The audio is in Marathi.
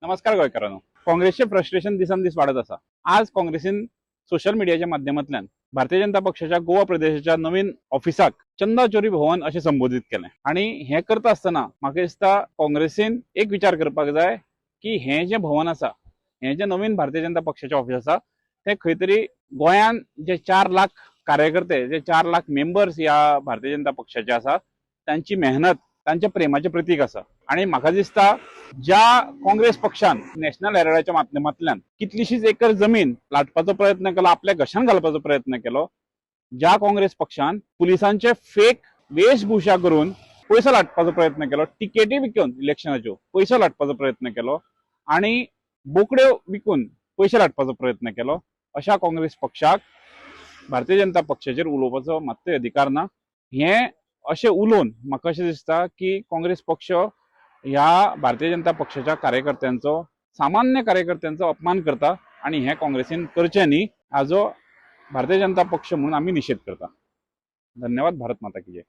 नमस्कार गोंयकारांनो, काँग्रेसचे फ्रस्ट्रेशन दिसान दीस वाढत आसा। आज काँग्रेसीन सोशल मिडियाच्या माध्यमांतल्यान भारतीय जनता पक्षाच्या गोवा प्रदेशाच्या नवीन ऑफिसाक चंदा चोरी भवन अशें संबोधित केलें आणि हे करता आसतना म्हाका दिसता काँग्रेसीन एक विचार करपाक जाय की हे जे भवन आसा, हे जे नवीन भारतीय जनता पक्षाचे ऑफिस आसा ते खंय तरी गोंयान जे 4 लाख कार्यकर्ते, जे 4 लाख मेंबर्स या भारतीय जनता पक्षाचे आसा त्यांची मेहनत, त्यांच्या प्रेमाचे प्रतीक आसा। आणि म्हाका दिसता ज्या काँग्रेस पक्षान नॅशनल हेराल्डाच्या माध्यमांतल्यान कितलीशीच एकर जमीन लाटपाचो प्रयत्न केलो, आपल्या घशान घालपाचो प्रयत्न केलो, ज्या काँग्रेस पक्षान पुलिसांचे फेक वेशभूषा करून पैसो लाटपाचो प्रयत्न केलो, तिकेटी विकून इलेक्शनाच्यो पैसो लाटपाचो प्रयत्न केलो आणि बोकड्यो विकून पैसे लाटपाचो प्रयत्न केलो, अशा काँग्रेस पक्षाक भारतीय जनता पक्षाचेर उलोवपाचो मात्तूय अधिकार ना। हे अशें उलोवन म्हाका अशें दिसता की काँग्रेस पक्ष ह्या भारतीय जनता पक्षाच्या कार्यकर्त्यांचो, सामान्य कार्यकर्त्यांचो अपमान करता आणि हे काँग्रेसीन करचे न्ही, हाजो भारतीय जनता पक्ष म्हणून आमी निषेध करता। धन्यवाद। भारत माता की जय।